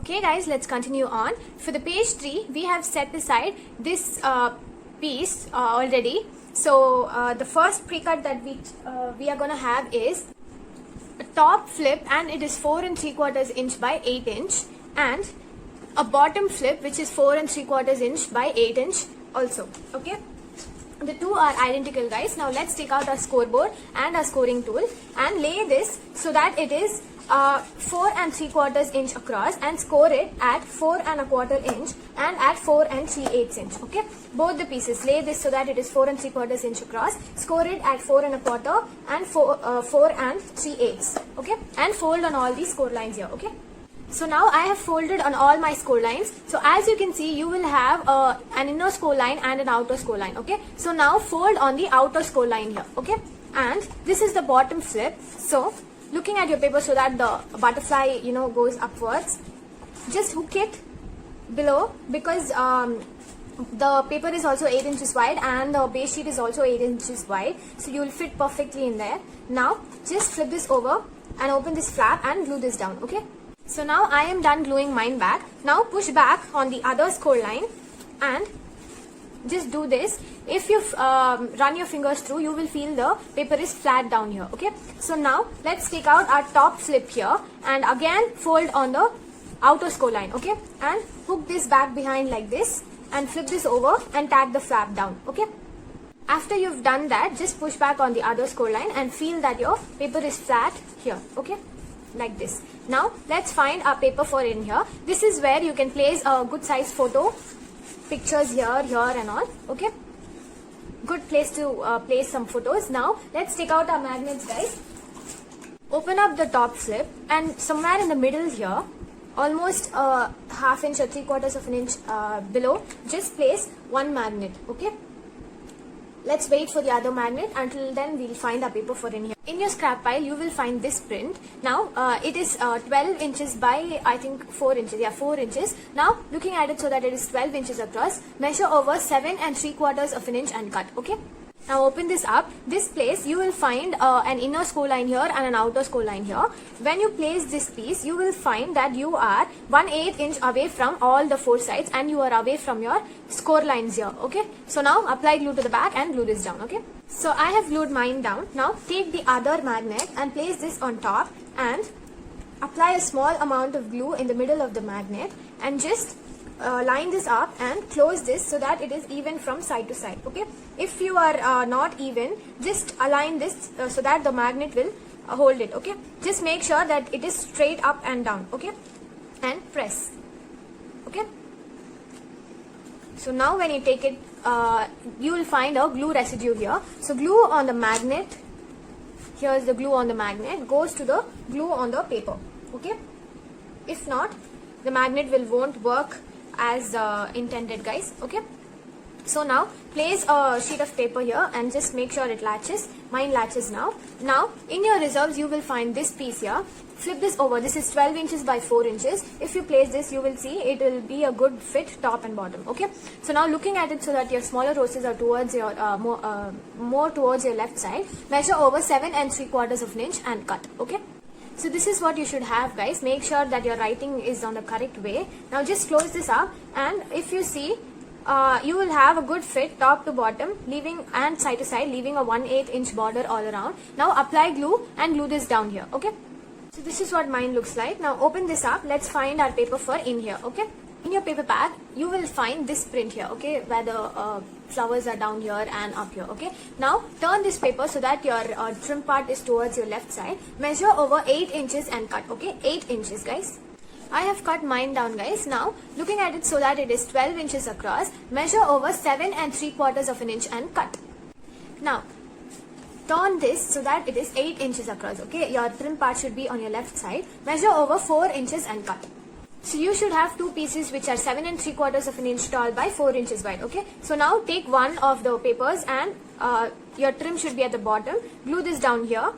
Okay guys, let's continue on. For the page 3, we have set aside this piece already. So the first pre-cut that we are going to have is a top flip, and it is 4 3/4 inch by 8 inch, and a bottom flip which is 4 3/4 inch by 8 inch also. Okay, the two are identical guys. Now let's take out our scoreboard and our scoring tool and lay this so that it is 4 3/4 inch across, and score it at 4 1/4 inch and at 4 3/8 inch. Okay, both the pieces, lay this so that it is 4 3/4 inch across, score it at 4 1/4 and 4 3/8. Okay, and fold on all these score lines here. Okay, so now I have folded on all my score lines. So as you can see, you will have an inner score line and an outer score line. Okay, so now fold on the outer score line here. Okay, and this is the bottom flip. So looking at your paper so that the butterfly goes upwards, just hook it below, because the paper is also 8 inches wide and the base sheet is also 8 inches wide, so you will fit perfectly in there. Now just flip this over and open this flap and glue this down. Okay, so now I am done gluing mine back. Now push back on the other score line and just do this. If you run your fingers through, you will feel the paper is flat down here. Okay, so now let's take out our top flip here and again fold on the outer score line. Okay, and hook this back behind like this and flip this over and tag the flap down. Okay, after you've done that, just push back on the other score line and feel that your paper is flat here. Okay, like this. Now let's find our paper for in here. This is where you can place a good size photo pictures here and all. Okay, good place to place some photos. Now let's take out our magnets guys. Open up the top flip and somewhere in the middle here, almost half inch or 3/4 inch below, just place one magnet. Okay, let's wait for the other magnet. Until then, we'll find our paper for in here. In your scrap pile, you will find this print. Now it is 12 inches by I think 4 inches. Yeah, 4 inches. Now looking at it so that it is 12 inches across, measure over 7 3/4 inch and cut. Okay. Now open this up. This place you will find an inner score line here and an outer score line here. When you place this piece, you will find that you are 1/8 inch away from all the 4 sides and you are away from your score lines here. Okay, so now apply glue to the back and glue this down. Okay, so I have glued mine down. Now take the other magnet and place this on top and apply a small amount of glue in the middle of the magnet and just line this up and close this so that it is even from side to side. Okay, if you are not even, just align this so that the magnet will hold it. Okay, just make sure that it is straight up and down. Okay, and press. Okay, so now when you take it, you will find a glue residue here. So glue on the magnet, here is the glue on the magnet, goes to the glue on the paper. Okay, if not, the magnet won't work as intended guys. Okay, so now place a sheet of paper here and just make sure it latches. Mine latches now. Now in your reserves you will find this piece here. Flip this over. This is 12 inches by 4 inches. If you place this, you will see it will be a good fit top and bottom. Okay, so now looking at it so that your smaller roses are towards your more towards your left side, measure over 7 3/4 inch and cut. Okay, so this is what you should have guys. Make sure that your writing is on the correct way. Now just close this up and if you see, you will have a good fit top to bottom, leaving and side to side, leaving a 1/8 inch border all around. Now apply glue and glue this down here. Okay, so this is what mine looks like. Now open this up. Let's find our paper for in here. Okay, in your paper bag you will find this print here. Okay, where the flowers are down here and up here. Okay, now turn this paper so that your trim part is towards your left side. Measure over 8 inches and cut. Okay, 8 inches guys. I have cut mine down guys. Now looking at it so that it is 12 inches across, measure over 7 3/4 inch and cut. Now turn this so that it is 8 inches across. Okay, your trim part should be on your left side. Measure over 4 inches and cut. So you should have two pieces which are 7 3/4 inch tall by 4 inches wide. Okay, so now take one of the papers and your trim should be at the bottom. Glue this down here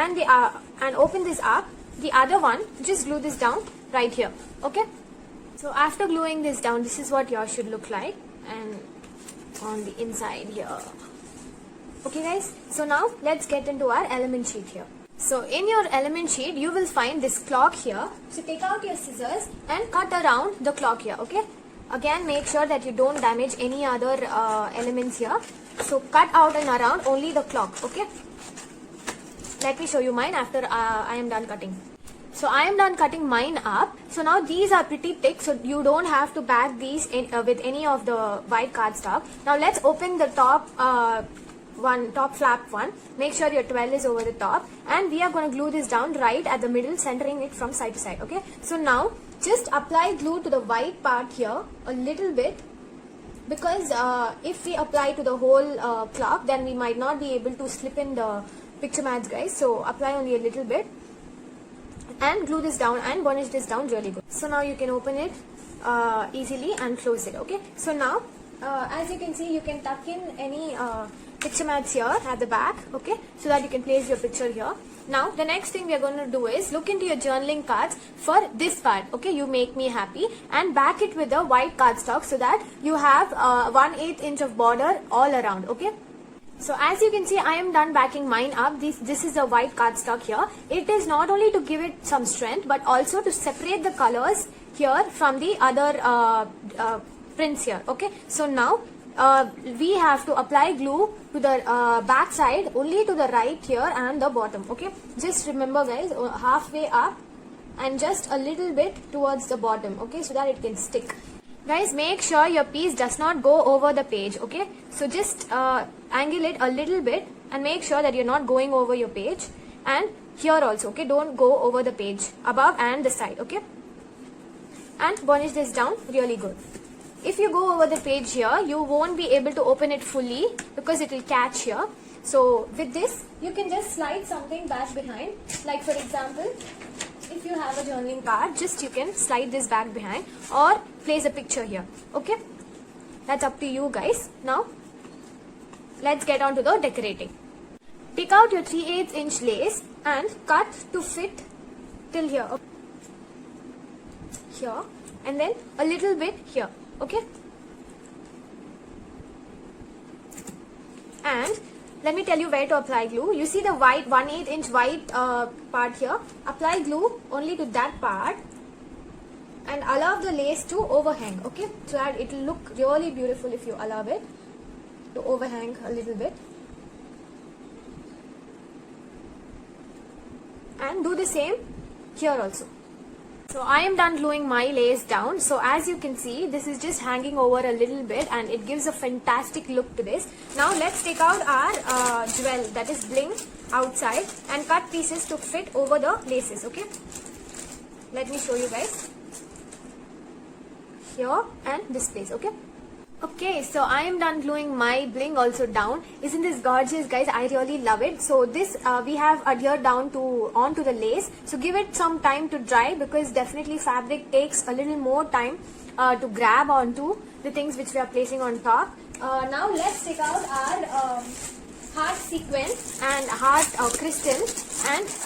and open this up. The other one, just glue this down right here. Okay, so after gluing this down, this is what yours should look like, and on the inside here. Okay guys, so now let's get into our element sheet here. So in your element sheet, you will find this clock here. So take out your scissors and cut around the clock here, okay? Again, make sure that you don't damage any other elements here. So cut out and around only the clock, okay? Let me show you mine after I am done cutting. So I am done cutting mine up. So now these are pretty thick, so you don't have to back these with any of the white cardstock. Now let's open the top top flap one. Make sure your 12 is over the top, and we are going to glue this down right at the middle, centering it from side to side, okay? So now just apply glue to the white part here a little bit, because if we apply to the whole clock, then we might not be able to slip in the picture mats, guys. So apply only a little bit and glue this down and burnish this down really good. So now you can open it easily and close it, okay? So now as you can see, you can tuck in any picture mats here at the back, okay, so that you can place your picture here. Now the next thing we are going to do is look into your journaling cards for this part, okay? You make me happy, and back it with the white cardstock so that you have 1/8 inch of border all around, okay? So as you can see, I am done backing mine up. This is a white cardstock here. It is not only to give it some strength, but also to separate the colors here from the other prints here, okay? So now we have to apply glue to the back side, only to the right here and the bottom, okay? Just remember, guys, halfway up and just a little bit towards the bottom, okay, so that it can stick. Guys, make sure your piece does not go over the page, okay? So just angle it a little bit and make sure that you're not going over your page, and here also, okay? Don't go over the page, above and the side, okay? And burnish this down really good. If you go over the page here, you won't be able to open it fully because it will catch here. So with this, you can just slide something back behind. Like for example, if you have a journaling card, just you can slide this back behind or place a picture here, okay? That's up to you, guys. Now let's get on to the decorating. Pick out your 3/8 inch lace and cut to fit till here, here, and then a little bit here, okay? And let me tell you where to apply glue. You see the white 1/8 inch white part here? Apply glue only to that part and allow the lace to overhang, okay? So that it will look really beautiful if you allow it to overhang a little bit. And do the same here also. So I am done gluing my lace down. So as you can see, this is just hanging over a little bit and it gives a fantastic look to this. Now let's take out our jewel, that is bling, outside, and cut pieces to fit over the laces, okay? Let me show you guys. Here and this place, okay? Okay, so I am done gluing my bling also down. Isn't this gorgeous, guys? I really love it. So this we have adhered down onto the lace. So give it some time to dry, because definitely fabric takes a little more time to grab onto the things which we are placing on top. Now let's take out our heart sequin and heart crystal and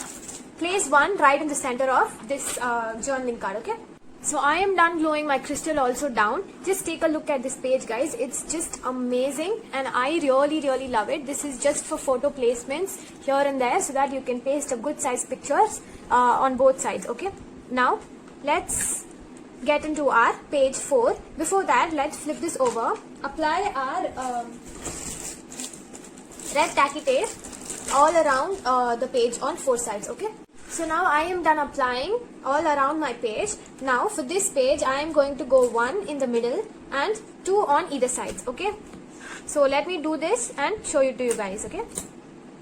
place one right in the center of this journaling card, okay? So I am done gluing my crystal also down. Just take a look at this page, guys. It's just amazing and I really love it. This is just for photo placements here and there so that you can paste a good size pictures on both sides, okay? Now let's get into our page 4. Before that, let's flip this over. Apply our red tacky tape all around the page on 4 sides, okay? So now I am done applying all around my page. Now for this page, I am going to go 1 in the middle and 2 on either sides, okay? So let me do this and show it to you guys, okay?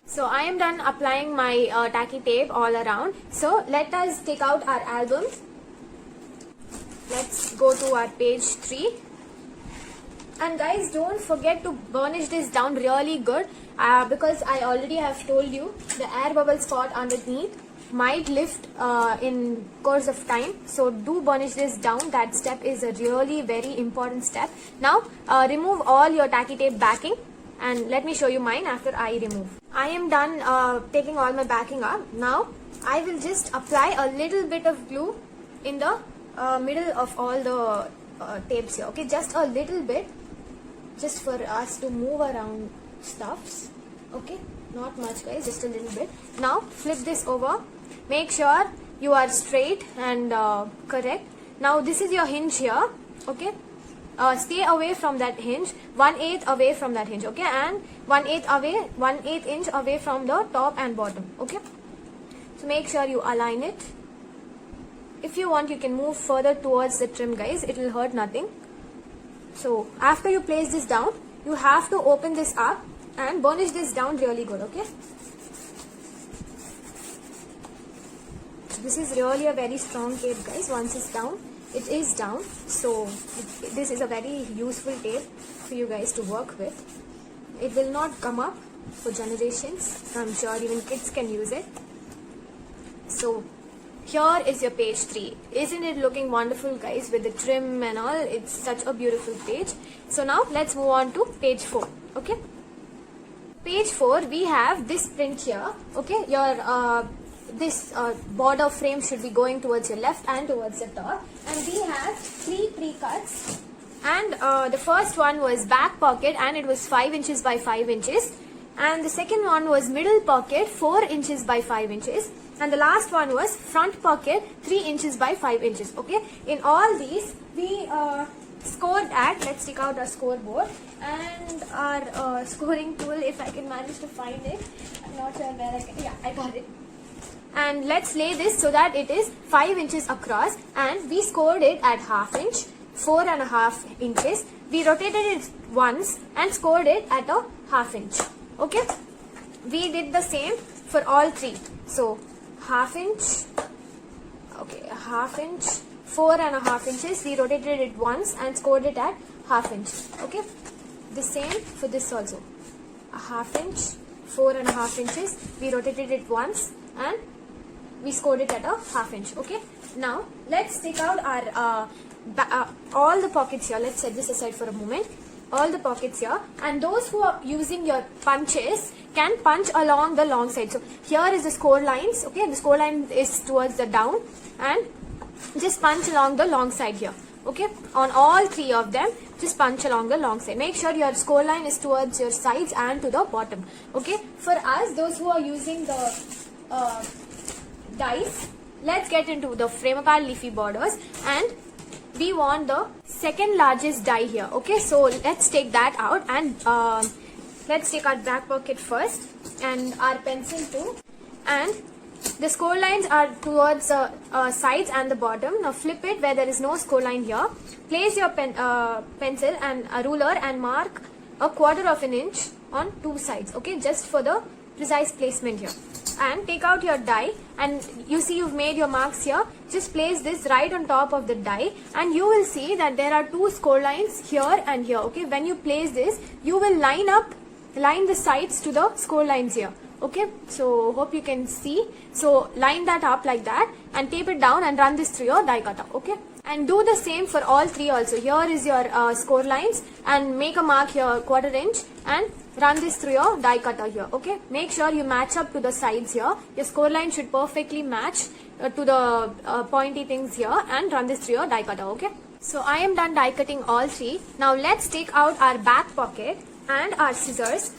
So I am done applying my tacky tape all around. So let us take out our albums. Let's go to our page 3. And guys, don't forget to burnish this down really good because I already have told you the air bubble spot underneath might lift in course of time, so do burnish this down. That step is a really very important step. Now remove all your tacky tape backing and let me show you mine after I remove. I am done taking all my backing up. Now I will just apply a little bit of glue in the middle of all the tapes here, okay? Just a little bit, just for us to move around stuffs, okay? not much guys, just a little bit. Now flip this over, make sure you are straight and correct. Now this is your hinge here, okay. Stay away from that hinge, 1/8 away from that hinge, okay, and 1/8 inch away from the top and bottom, okay. So make sure you align it. If you want, you can move further towards the trim guys, it will hurt nothing. So after you place this down, you have to open this up and burnish this down really good, okay. So this is really a very strong tape guys. Once it's down, it is down, so this is a very useful tape for you guys to work with. It will not come up for generations. I'm sure even kids can use it. So here is your page 3. Isn't it looking wonderful guys, with the trim and all? It's such a beautiful page. So now let's move on to page 4, okay. Page 4, we have this print here, okay. Your this border frame should be going towards your left and towards the top, and we have 3 pre-cuts, and the first one was back pocket and it was 5 inches by 5 inches, and the second one was middle pocket 4 inches by 5 inches, and the last one was front pocket 3 inches by 5 inches, okay. In all these we scored at, let's take out our scoreboard and our scoring tool, if I can manage to find it. I'm not sure where I can, yeah, I got it. And let's lay this so that it is 5 inches across, and we scored it at 1/2 inch, 4.5 inches. We rotated it once and scored it at a 1/2 inch, okay. We did the same for all 3. So 1/2 inch, okay, 1/2 inch, 4.5 inches. We rotated it once and scored it at 1/2 inch, okay. The same for this also, 1/2 inch, 4.5 inches. We rotated it once and we scored it at a 1/2 inch, okay. Now let's take out our all the pockets here. Let's set this aside for a moment. All the pockets here, and those who are using your punches can punch along the long side. So here is the score lines, okay. The score line is towards the down, and just punch along the long side here, okay. On all 3 of them, just punch along the long side. Make sure your score line is towards your sides and to the bottom, okay. For us, those who are using the dies, let's get into the frame-apart leafy borders, and we want the second largest die here, okay. So let's take that out, and let's take our back pocket first and our pencil too, and the score lines are towards the sides and the bottom. Now flip it where there is no score line here. Place your pencil and a ruler and mark 1/4 inch on 2 sides, okay, just for the precise placement here. And take out your die, and you see you've made your marks here. Just place this right on top of the die, and you will see that there are 2 score lines here and here, okay. When you place this, you will line the sides to the score lines here, okay. So hope you can see. So line that up like that and tape it down and run this through your die cutter, okay. And do the same for all 3 also. Here is your score lines, and make a mark here 1/4 inch and run this through your die cutter here, okay. Make sure you match up to the sides here. Your score line should perfectly match to the pointy things here, and run this through your die cutter, okay. So I am done die cutting all 3. Now let's take out our back pocket and our scissors,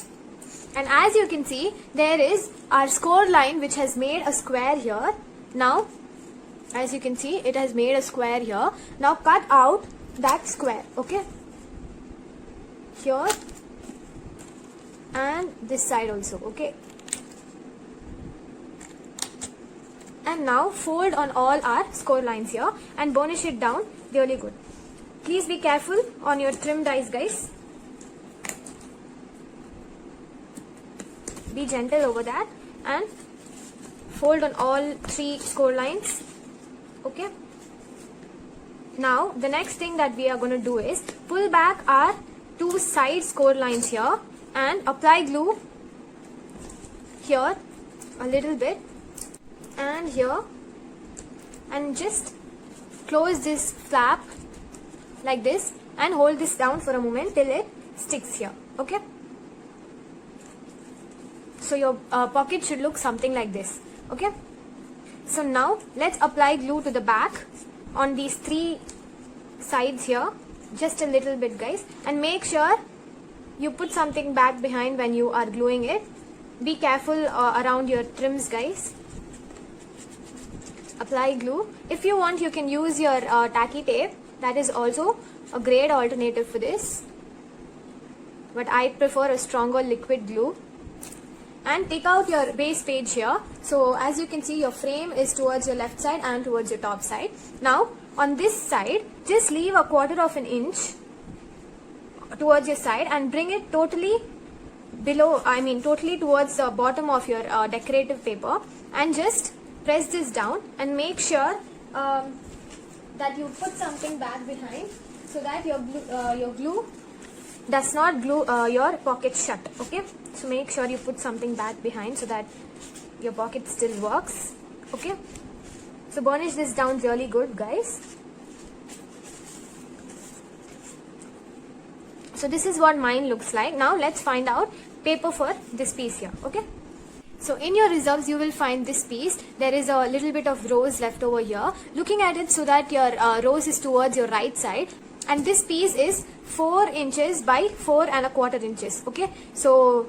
and as you can see, there is our score line which has made a square here. Now as you can see, it has made a square here. Now cut out that square, okay, here and this side also, okay. And now fold on all our score lines here and burnish it down really good. Please be careful on your trim dies guys. Be gentle over that, and fold on all 3 score lines, okay. Now the next thing that we are going to do is pull back our 2 side score lines here and apply glue here a little bit and here, and just close this flap like this and hold this down for a moment till it sticks here, okay. So your pocket should look something like this, okay. So now let's apply glue to the back on these 3 sides here, just a little bit guys, and make sure you put something back behind when you are gluing it. be careful around your trims, guys. Apply glue. If you want, you can use your tacky tape. That is also a great alternative for this, but I prefer a stronger liquid glue. And take out your base page here. So as you can see, your frame is towards your left side and towards your top side. Now on this side, just leave a 1/4 inch towards your side and bring it totally below, totally towards the bottom of your decorative paper, and just press this down and make sure that you put something back behind so that your glue does not glue your pocket shut. Okay, so make sure you put something back behind so that your pocket still works. Okay, so burnish this down really good, guys. So this is what mine looks like. Now let's find out paper for this piece here. Okay, so in your reserves you will find this piece. There is a little bit of rose left over here. Looking at it so that your rose is towards your right side, and this piece is 4 inches by 4¼ inches. Okay, so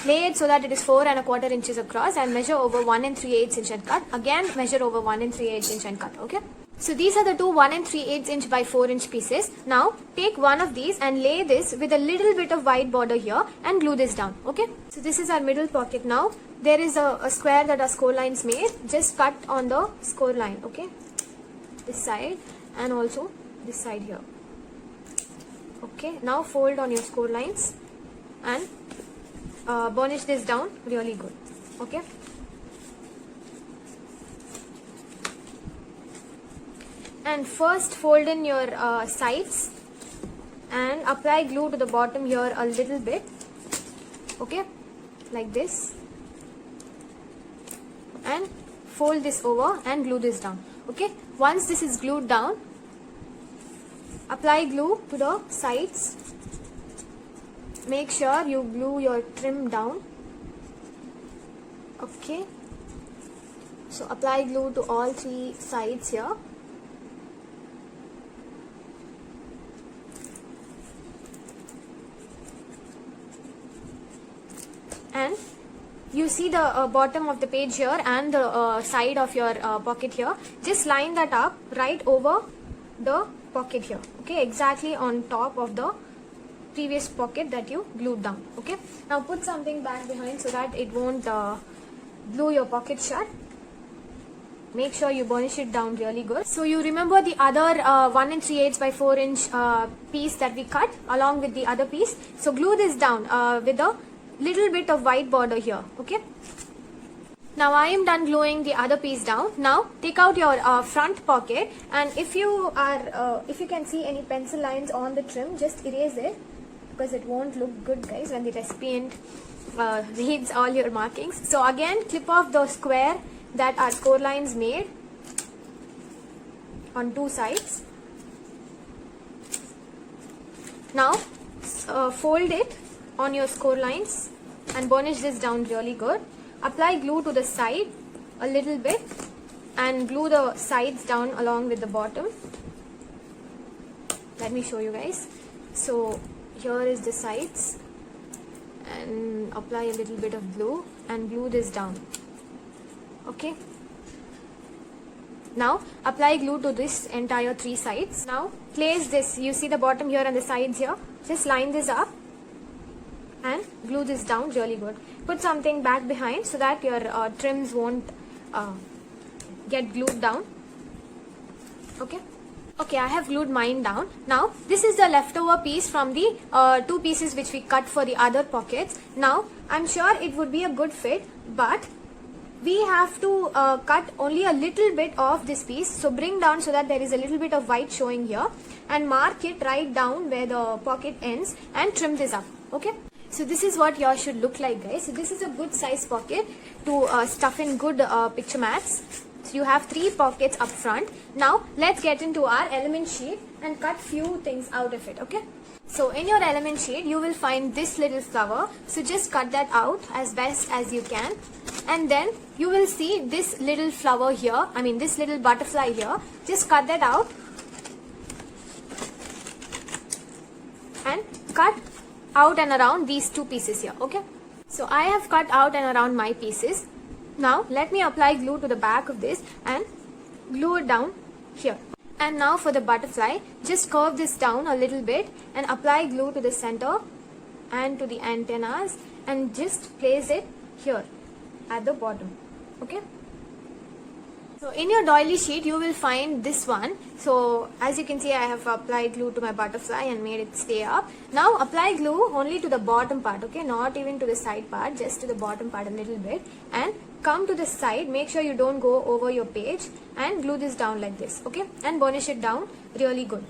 lay it so that it is 4¼ inches across, and measure over 1 3/8 inch and cut. Again measure over 1 3/8 inch and cut. Okay, so these are the two 1 3/8 inch by 4 inch pieces. Now take one of these and lay this with a little bit of white border here and glue this down. Okay, so this is our middle pocket. Now there is a square that our score lines made. Just cut on the score line. Okay, this side and also this side here. Okay, now fold on your score lines and burnish this down really good. Okay, and first fold in your sides and apply glue to the bottom here a little bit. Okay, like this, and fold this over and glue this down. Okay, once this is glued down, apply glue to the sides. Make sure you glue your trim down. Okay, so apply glue to all 3 sides here. And you see the bottom of the page here and the side of your pocket here. Just line that up right over the pocket here. Okay, exactly on top of the previous pocket that you glued down. Okay, now put something back behind so that it won't glue your pocket shut. Make sure you burnish it down really good. So you remember the other 1 3/8 by 4 inch piece that we cut along with the other piece. So glue this down with a little bit of white border here. Okay, now I am done gluing the other piece down. Now take out your front pocket, and if you can see any pencil lines on the trim, just erase it, because it won't look good, guys, when the recipient reads all your markings. So again, clip off the square that our score lines made on 2 sides. Now fold it on your score lines and burnish this down really good. Apply glue to the side a little bit and glue the sides down along with the bottom. Let me show you, guys. So here is the sides, and apply a little bit of glue and glue this down. Okay, now apply glue to this entire 3 sides. Now place this, you see the bottom here and the sides here. Just line this up and glue this down really good. Put something back behind so that your trims won't get glued down. Okay, I have glued mine down. Now this is the leftover piece from the 2 pieces which we cut for the other pockets. Now I'm sure it would be a good fit, but we have to cut only a little bit of this piece. So bring down so that there is a little bit of white showing here, and mark it right down where the pocket ends and trim this up. Okay, so this is what yours should look like, guys. So this is a good size pocket to stuff in good picture mats. So you have 3 pockets up front. Now let's get into our element sheet and cut few things out of it. Okay, so in your element sheet you will find this little flower. So just cut that out as best as you can, and then you will see this little flower here, this little butterfly here. Just cut that out and cut out and around these 2 pieces here. Okay, So I have cut out and around my pieces. Now let me apply glue to the back of this and glue it down here. And now for the butterfly, just curve this down a little bit and apply glue to the center and to the antennas and just place it here at the bottom. Okay. So in your doily sheet you will find this one. So as you can see, I have applied glue to my butterfly and made it stay up. Now apply glue only to the bottom part, okay, not even to the side part, just to the bottom part a little bit, and come to the side. Make sure you don't go over your page and glue this down like this, okay, and burnish it down really good.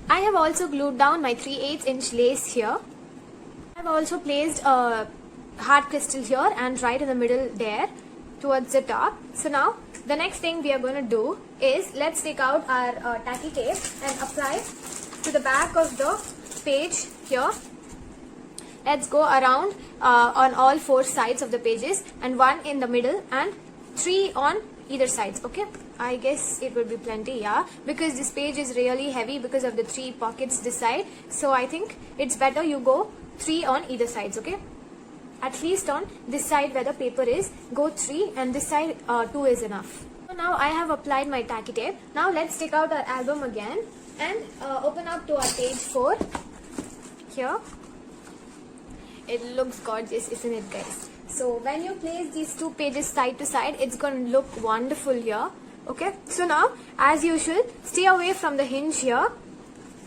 I have also glued down my 3/8 inch lace here. I have also placed a hard crystal here and right in the middle there towards the top. So now the next thing we are going to do is, let's take out our tacky tape and apply to the back of the page here. Let's go around on all 4 sides of the pages, and 1 in the middle and 3 on either sides. Okay, I guess it would be plenty, yeah, because this page is really heavy because of the 3 pockets this side. So I think it's better you go 3 on either sides. Okay, at least on this side where the paper is, go 3, and this side 2 is enough. So now I have applied my tacky tape. Now let's take out our album again and open up to our page 4 here. It looks gorgeous, isn't it, guys? So when you place these 2 pages side to side, it's going to look wonderful here. Okay, so now as usual, stay away from the hinge here.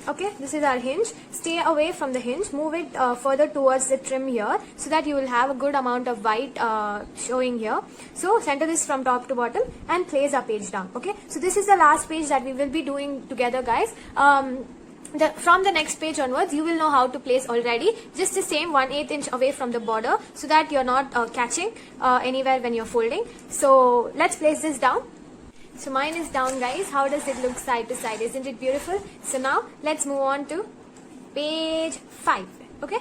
Okay, this is our hinge. Stay away from the hinge. Move it further towards the trim here, so that you will have a good amount of white showing here. So center this from top to bottom and place our page down. Okay, so this is the last page that we will be doing together, guys. From the next page onwards, you will know how to place already. Just the same 1/8 inch away from the border, so that you're not catching anywhere when you're folding. So let's place this down. So mine is down, guys. How does it look side to side? Isn't it beautiful? So now let's move on to page 5. Okay.